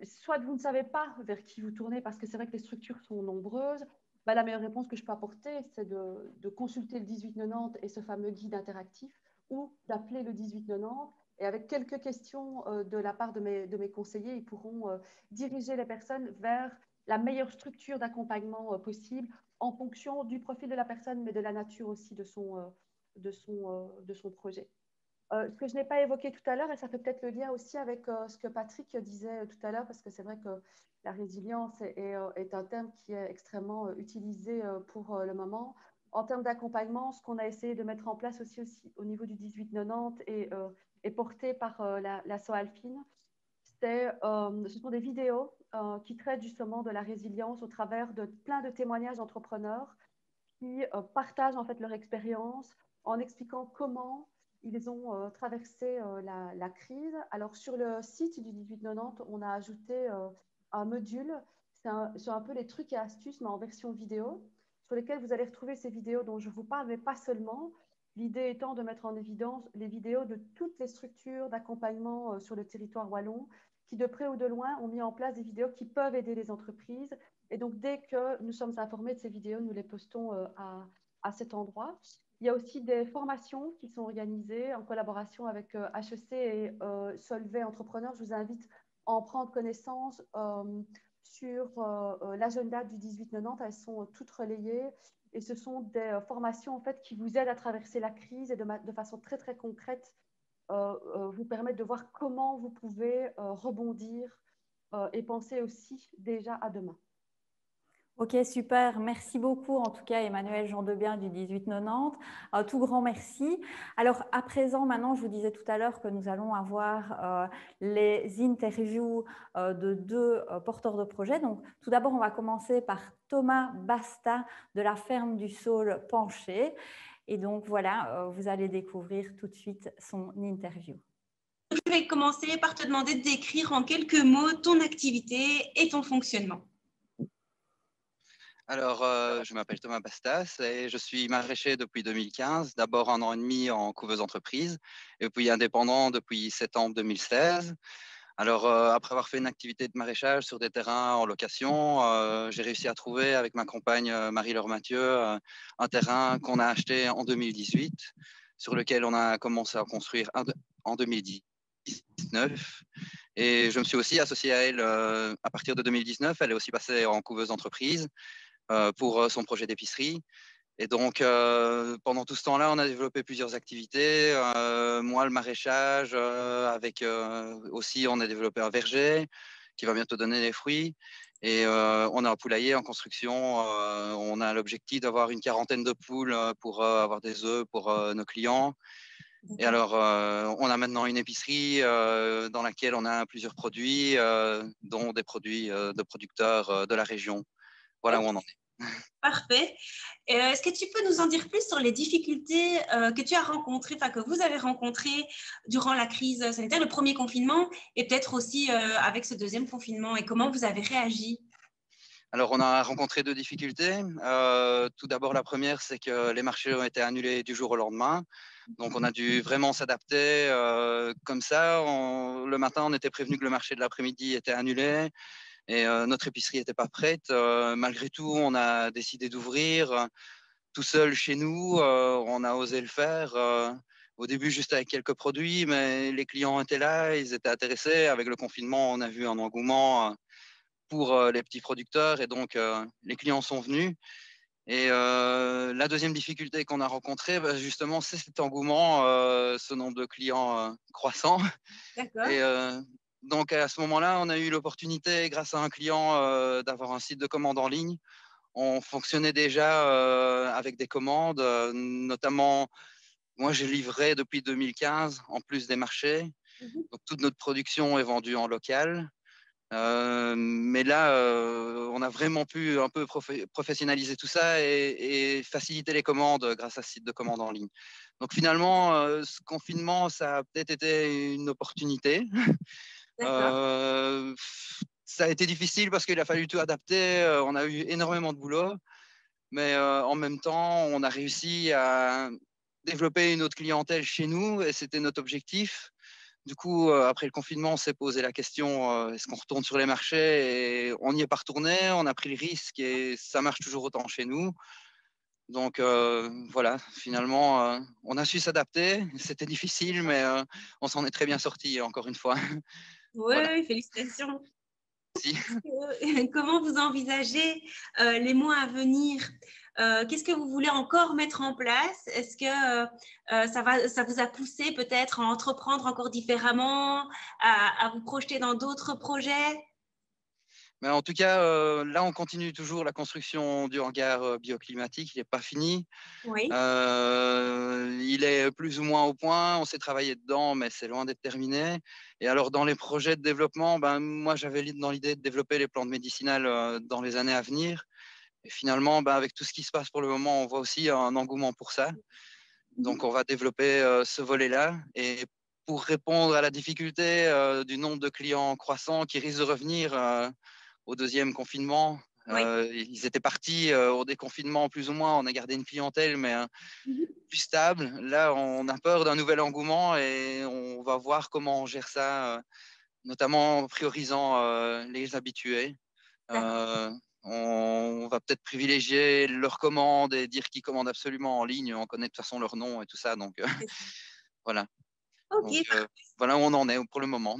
soit vous ne savez pas vers qui vous tournez parce que c'est vrai que les structures sont nombreuses. Ben, la meilleure réponse que je peux apporter, c'est de consulter le 1890 et ce fameux guide interactif ou d'appeler le 1890. Et avec quelques questions de la part de mes conseillers, ils pourront diriger les personnes vers la meilleure structure d'accompagnement possible en fonction du profil de la personne, mais de la nature aussi de son projet. Ce que je n'ai pas évoqué tout à l'heure, et ça fait peut-être le lien aussi avec ce que Patrick disait tout à l'heure, parce que c'est vrai que la résilience est un terme qui est extrêmement utilisé pour le moment. En termes d'accompagnement, ce qu'on a essayé de mettre en place aussi au niveau du 1890 et porté par la SOALFIN, ce sont des vidéos qui traitent justement de la résilience au travers de plein de témoignages d'entrepreneurs qui partagent en fait leur expérience en expliquant comment ils ont traversé la crise. Alors sur le site du 1890, on a ajouté un module, c'est un peu les trucs et astuces, mais en version vidéo, sur lesquels vous allez retrouver ces vidéos dont je vous parle, mais pas seulement. L'idée étant de mettre en évidence les vidéos de toutes les structures d'accompagnement sur le territoire wallon qui, de près ou de loin, ont mis en place des vidéos qui peuvent aider les entreprises. Et donc, dès que nous sommes informés de ces vidéos, nous les postons à cet endroit. Il y a aussi des formations qui sont organisées en collaboration avec HEC et Solvay Entrepreneurs. Je vous invite à en prendre connaissance sur l'agenda du 1890. Elles sont toutes relayées. Et ce sont des formations en fait, qui vous aident à traverser la crise et de façon très, très concrète, vous permettent de voir comment vous pouvez rebondir et penser aussi déjà à demain. Ok, super. Merci beaucoup, en tout cas, Emmanuel Jean Debien du 1890. Un tout grand merci. Alors, à présent, maintenant, je vous disais tout à l'heure que nous allons avoir les interviews de deux porteurs de projets. Donc, tout d'abord, on va commencer par Thomas Basta de la ferme du Saule Penché. Et donc, voilà, vous allez découvrir tout de suite son interview. Je vais commencer par te demander de décrire en quelques mots ton activité et ton fonctionnement. Alors, je m'appelle Thomas Bastas et je suis maraîcher depuis 2015, d'abord 1 an et demi en couveuse entreprise et puis indépendant depuis septembre 2016. Alors, après avoir fait une activité de maraîchage sur des terrains en location, j'ai réussi à trouver avec ma compagne Marie-Laure Mathieu un terrain qu'on a acheté en 2018, sur lequel on a commencé à construire en 2019. Et je me suis aussi associé à elle à partir de 2019. Elle est aussi passée en couveuse d'entreprise pour son projet d'épicerie. Et donc, pendant tout ce temps-là, on a développé plusieurs activités. Moi, le maraîchage, avec aussi, on a développé un verger qui va bientôt donner des fruits. Et on a un poulailler en construction. On a l'objectif d'avoir une 40aine de poules pour avoir des œufs pour nos clients. Et alors, on a maintenant une épicerie dans laquelle on a plusieurs produits, dont des produits de producteurs de la région. Voilà où on en est. Parfait. Est-ce que tu peux nous en dire plus sur les difficultés que tu as rencontrées, enfin que vous avez rencontrées durant la crise sanitaire, le premier confinement, et peut-être aussi avec ce deuxième confinement, et comment vous avez réagi? Alors, on a rencontré deux difficultés. Tout d'abord, la première, c'est que les marchés ont été annulés du jour au lendemain. Donc, on a dû vraiment s'adapter comme ça. Le matin, on était prévenu que le marché de l'après-midi était annulé et notre épicerie n'était pas prête. Malgré tout, on a décidé d'ouvrir tout seul chez nous. On a osé le faire. Au début, juste avec quelques produits, mais les clients étaient là, ils étaient intéressés. Avec le confinement, on a vu un engouement pour les petits producteurs et donc les clients sont venus. Et la deuxième difficulté qu'on a rencontrée, justement, c'est cet engouement, ce nombre de clients croissant. D'accord. Et donc à ce moment-là, on a eu l'opportunité, grâce à un client, d'avoir un site de commande en ligne. On fonctionnait déjà avec des commandes, notamment, moi j'ai livré depuis 2015, en plus des marchés. Donc toute notre production est vendue en local. Mais là, on a vraiment pu un peu professionnaliser tout ça et faciliter les commandes grâce à ce site de commande en ligne. Donc finalement, ce confinement, ça a peut-être été une opportunité. Ça a été difficile parce qu'il a fallu tout adapter. On a eu énormément de boulot, mais en même temps, on a réussi à développer une autre clientèle chez nous et c'était notre objectif. Du coup, après le confinement, on s'est posé la question, est-ce qu'on retourne sur les marchés? Et on n'y est pas retourné, on a pris le risque et ça marche toujours autant chez nous. Donc voilà, finalement, on a su s'adapter. C'était difficile, mais on s'en est très bien sorti, encore une fois. Oui, Voilà. félicitations. Si. Comment vous envisagez les mois à venir? Qu'est-ce que vous voulez encore mettre en place? Est-ce que ça vous a poussé peut-être à entreprendre encore différemment, à vous projeter dans d'autres projets? Mais en tout cas, là, on continue toujours la construction du hangar bioclimatique. Il n'est pas fini. Oui. Il est plus ou moins au point. On s'est travaillé dedans, mais c'est loin d'être terminé. Et alors, dans les projets de développement, moi, j'avais dans l'idée de développer les plantes médicinales dans les années à venir. Et finalement, avec tout ce qui se passe pour le moment, on voit aussi un engouement pour ça. Donc, on va développer ce volet-là. Et pour répondre à la difficulté du nombre de clients croissants qui risque de revenir au deuxième confinement, Oui. ils étaient partis au déconfinement plus ou moins. On a gardé une clientèle, mais plus stable. Là, on a peur d'un nouvel engouement et on va voir comment on gère ça, notamment en priorisant les habitués. On va peut-être privilégier leurs commandes et dire qu'ils commandent absolument en ligne. On connaît de toute façon leur nom et tout ça. Donc, voilà. Ok, Donc, voilà où on en est pour le moment.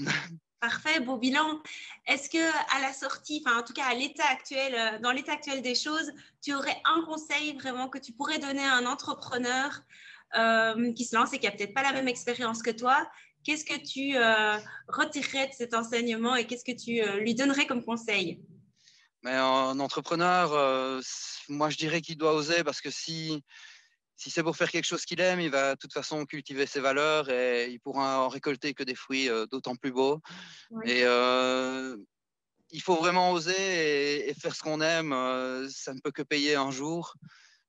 parfait, beau bilan. Est-ce que à la sortie, enfin en tout cas à l'état actuel, dans l'état actuel des choses, tu aurais un conseil vraiment que tu pourrais donner à un entrepreneur qui se lance et qui a peut-être pas la même expérience que toi? Qu'est-ce que tu retirerais de cet enseignement et qu'est-ce que tu lui donnerais comme conseil? Mais un entrepreneur, moi je dirais qu'il doit oser parce que si c'est pour faire quelque chose qu'il aime, il va de toute façon cultiver ses valeurs et il pourra en récolter que des fruits d'autant plus beaux. Oui. Et il faut vraiment oser et faire ce qu'on aime. Ça ne peut que payer un jour,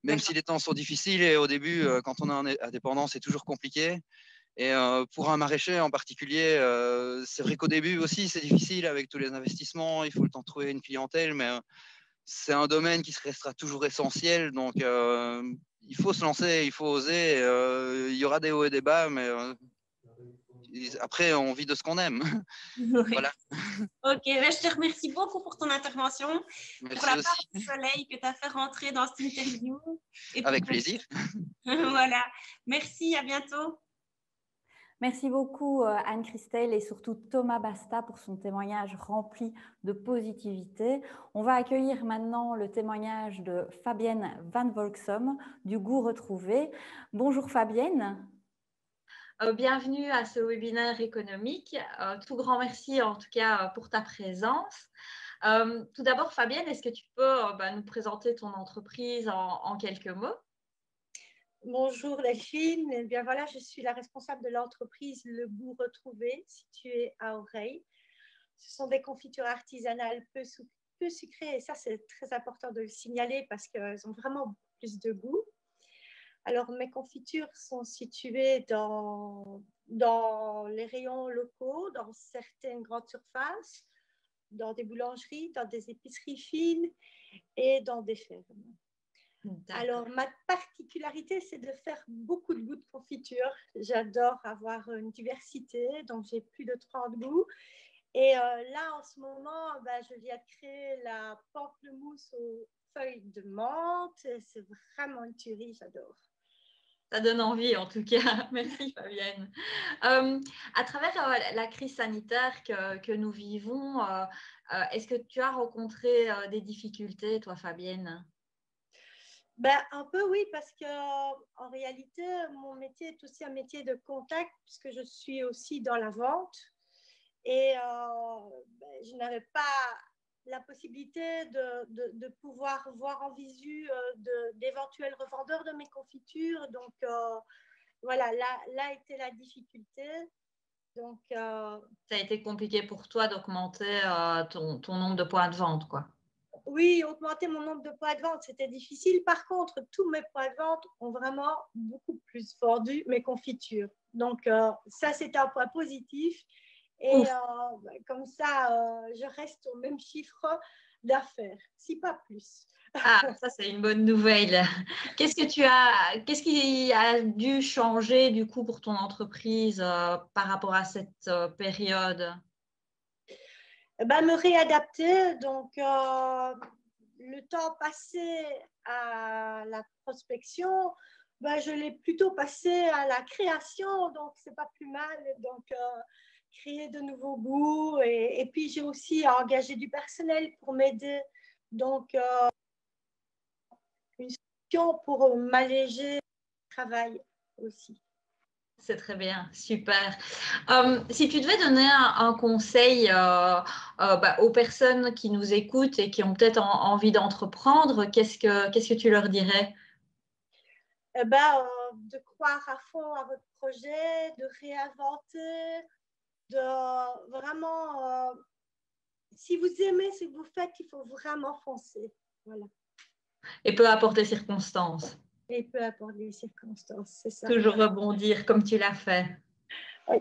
même si les temps sont difficiles. Et au début, quand on est indépendant, c'est toujours compliqué. Et pour un maraîcher en particulier, c'est vrai qu'au début aussi, c'est difficile avec tous les investissements. Il faut le temps de trouver une clientèle, mais c'est un domaine qui restera toujours essentiel. Donc, il faut se lancer, il faut oser. Il y aura des hauts et des bas, mais après, on vit de ce qu'on aime. Oui. Voilà. Ok, ben, je te remercie beaucoup pour ton intervention, Merci pour la part aussi. du soleil que tu as fait rentrer dans cette interview. Et Avec plaisir. Voilà, merci, à bientôt. Merci beaucoup Anne-Christelle et surtout Thomas Basta pour son témoignage rempli de positivité. On va accueillir maintenant le témoignage de Fabienne Van Volksom du Goût Retrouvé. Bonjour Fabienne. Bienvenue à ce webinaire économique. Tout grand merci en tout cas pour ta présence. Tout d'abord Fabienne, est-ce que tu peux nous présenter ton entreprise en quelques mots? Bonjour Delphine, eh bien voilà, je suis la responsable de l'entreprise Le Goût Retrouvé, située à Aureil. Ce sont des confitures artisanales peu sucrées et ça c'est très important de le signaler parce qu'elles ont vraiment plus de goût. Alors mes confitures sont situées dans les rayons locaux, dans certaines grandes surfaces, dans des boulangeries, dans des épiceries fines et dans des fermes. Alors, ma particularité, c'est de faire beaucoup de goûts de confiture. J'adore avoir une diversité, donc j'ai plus de 30 goûts. Et là, en ce moment, je viens de créer la pamplemousse aux feuilles de menthe. C'est vraiment une tuerie, j'adore. Ça donne envie en tout cas. Merci Fabienne. À travers la crise sanitaire que nous vivons, est-ce que tu as rencontré des difficultés, toi Fabienne? Un peu oui, parce qu'en réalité, mon métier est aussi un métier de contact, puisque je suis aussi dans la vente. Et je n'avais pas la possibilité de pouvoir voir en visu d'éventuels revendeurs de mes confitures. Donc, voilà, là était la difficulté. Donc, ça a été compliqué pour toi d'augmenter ton nombre de points de vente, quoi. Oui, augmenter mon nombre de points de vente, c'était difficile. Par contre, tous mes points de vente ont vraiment beaucoup plus vendu mes confitures. Donc, ça, c'est un point positif. Et comme ça, je reste au même chiffre d'affaires, si pas plus. Ah, ça, c'est une bonne nouvelle. Qu'est-ce qui a dû changer, du coup, pour ton entreprise par rapport à cette période? Me réadapter. Donc, le temps passé à la prospection, je l'ai plutôt passé à la création, donc c'est pas plus mal. Donc, créer de nouveaux goûts et puis j'ai aussi engagé du personnel pour m'aider. Donc, une solution pour m'alléger le travail aussi. C'est très bien, super. Si tu devais donner un conseil aux personnes qui nous écoutent et qui ont peut-être envie d'entreprendre, qu'est-ce que tu leur dirais? De croire à fond à votre projet, de réinventer, de vraiment, si vous aimez ce que vous faites, il faut vraiment foncer. Voilà. Et peu importe les circonstances. Et peu importe les circonstances, c'est ça. Toujours rebondir comme tu l'as fait. Oui.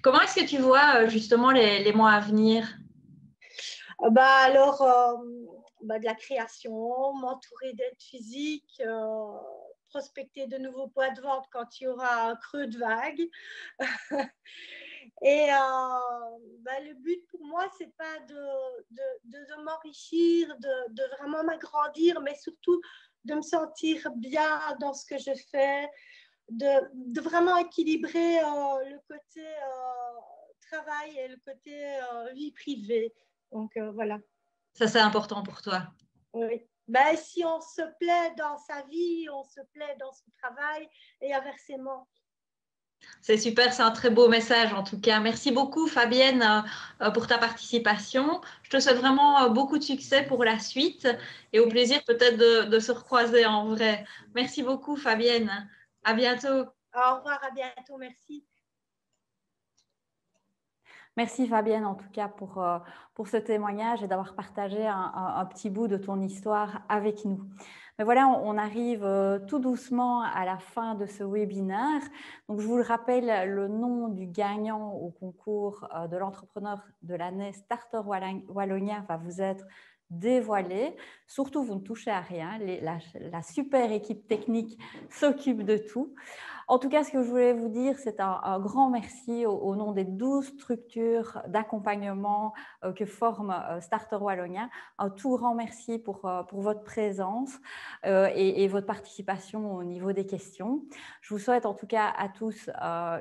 Comment est-ce que tu vois justement les mois à venir? De la création, m'entourer d'aide physique, prospecter de nouveaux points de vente quand il y aura un creux de vague. Et le but pour moi, c'est pas de m'enrichir, de vraiment m'agrandir, mais surtout de me sentir bien dans ce que je fais, de vraiment équilibrer le côté travail et le côté vie privée. Donc, voilà. Ça, c'est important pour toi. Oui. Si on se plaît dans sa vie, on se plaît dans son travail et inversement. C'est super, c'est un très beau message en tout cas. Merci beaucoup Fabienne pour ta participation. Je te souhaite vraiment beaucoup de succès pour la suite et au plaisir peut-être de se recroiser en vrai. Merci beaucoup Fabienne. À bientôt. Au revoir, à bientôt, merci. Merci Fabienne en tout cas pour ce témoignage et d'avoir partagé un petit bout de ton histoire avec nous. Mais voilà, on arrive tout doucement à la fin de ce webinaire. Donc, je vous le rappelle, le nom du gagnant au concours de l'entrepreneur de l'année Starter Wallonia va vous être dévoilé. Surtout, vous ne touchez à rien. La super équipe technique s'occupe de tout. En tout cas, ce que je voulais vous dire, c'est un grand merci au nom des 12 structures d'accompagnement que forme Starter Wallonia. Un tout grand merci pour votre présence et votre participation au niveau des questions. Je vous souhaite en tout cas à tous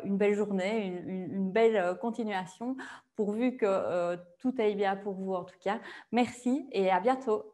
une belle journée, une belle continuation, pourvu que tout aille bien pour vous en tout cas. Merci et à bientôt.